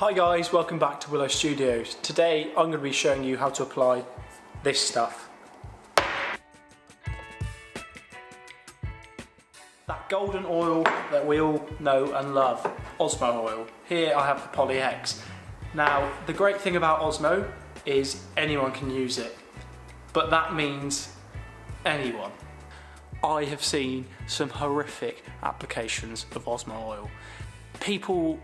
Hi guys, welcome back to Willow Studios. Today I'm going to be showing you how to apply this stuff. That golden oil that we all know and love, Osmo oil. Here I have the Polyx. Now the great thing about Osmo is anyone can use it, but that means anyone. I have seen some horrific applications of Osmo oil. People,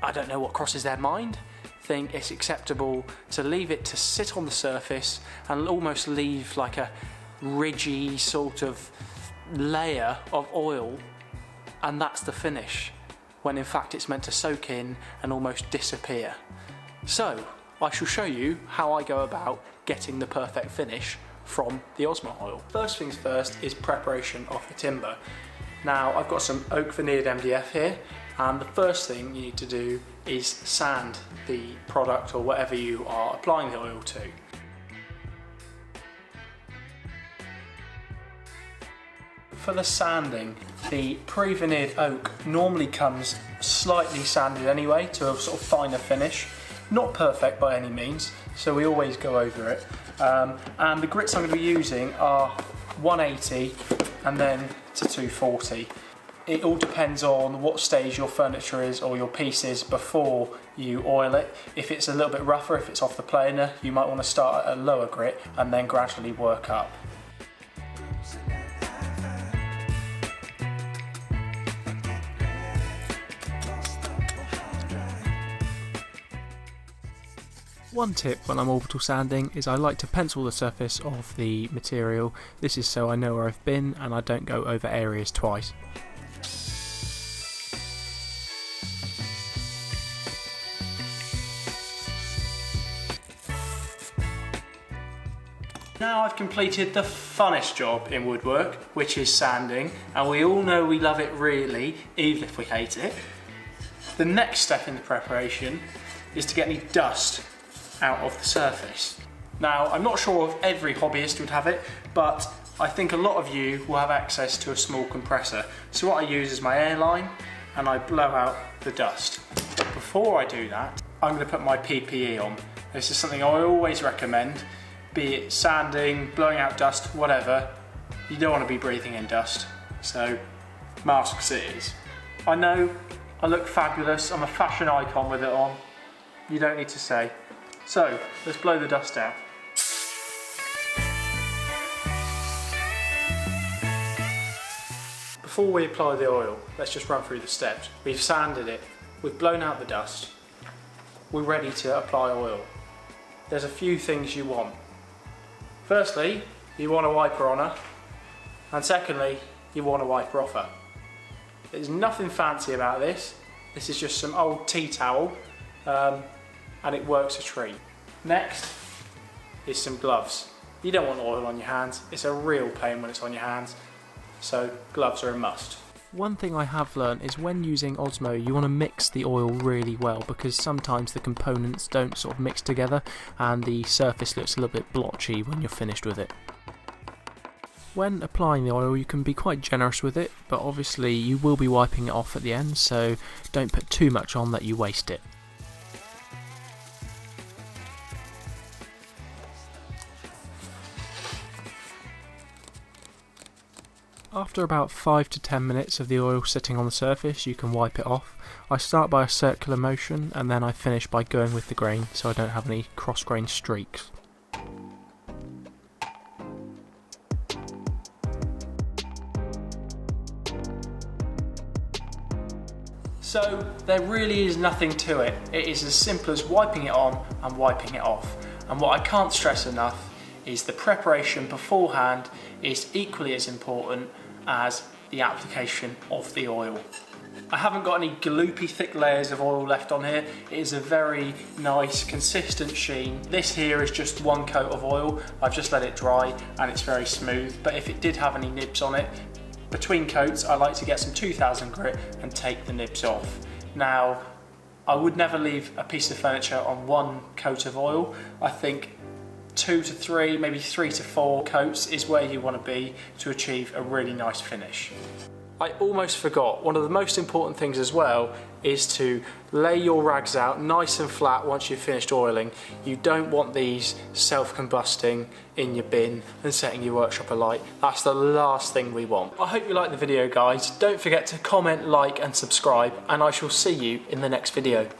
I don't know what crosses their mind, think it's acceptable to leave it to sit on the surface and almost leave like a ridgy sort of layer of oil, and that's the finish, when in fact it's meant to soak in and almost disappear. So I shall show you how I go about getting the perfect finish from the Osmo oil. First things first is preparation of the timber. Now I've got some oak veneered MDF here, and the first thing you need to do is sand the product or whatever you are applying the oil to. For the sanding, the pre-veneered oak normally comes slightly sanded anyway to a sort of finer finish. Not perfect by any means, so we always go over it. And the grits I'm going to be using are 180 and then to 240. It all depends on what stage your furniture is or your piece is before you oil it. If it's a little bit rougher, if it's off the planer, you might want to start at a lower grit and then gradually work up. One tip when I'm orbital sanding is I like to pencil the surface of the material. This is so I know where I've been and I don't go over areas twice. Now I've completed the funnest job in woodwork, which is sanding, and we all know we love it really, even if we hate it. The next step in the preparation is to get any dust out of the surface. Now I'm not sure if every hobbyist would have it, but I think a lot of you will have access to a small compressor. So what I use is my airline and I blow out the dust. Before I do that, I'm going to put my PPE on. This is something I always recommend, be it sanding, blowing out dust, whatever. You don't want to be breathing in dust, so masks it is. I know I look fabulous, I'm a fashion icon with it on, you don't need to say. So, let's blow the dust out. Before we apply the oil, let's just run through the steps. We've sanded it, we've blown out the dust, we're ready to apply oil. There's a few things you want. Firstly, you want a wiper on her, and secondly, you want a wiper off her. There's nothing fancy about this. This is just some old tea towel, and it works a treat. Next is some gloves. You don't want oil on your hands. It's a real pain when it's on your hands, so gloves are a must. One thing I have learned is when using Osmo you want to mix the oil really well, because sometimes the components don't sort of mix together and the surface looks a little bit blotchy when you're finished with it. When applying the oil you can be quite generous with it, but obviously you will be wiping it off at the end, so don't put too much on that you waste it. After about 5 to 10 minutes of the oil sitting on the surface, you can wipe it off. I start by a circular motion and then I finish by going with the grain so I don't have any cross-grain streaks. So there really is nothing to it. It is as simple as wiping it on and wiping it off. And what I can't stress enough is the preparation beforehand is equally as important as the application of the oil. I haven't got any gloopy thick layers of oil left on here. It is a very nice consistent sheen. This here is just one coat of oil. I've just let it dry and it's very smooth, but if it did have any nibs on it, between coats I like to get some 2000 grit and take the nibs off. Now I would never leave a piece of furniture on one coat of oil. I think 2 to 3, maybe 3 to 4 coats is where you want to be to achieve a really nice finish. I almost forgot, one of the most important things as well is to lay your rags out nice and flat once you've finished oiling. You don't want these self-combusting in your bin and setting your workshop alight. That's the last thing we want. I hope you liked the video, guys. Don't forget to comment, like and subscribe, and I shall see you in the next video.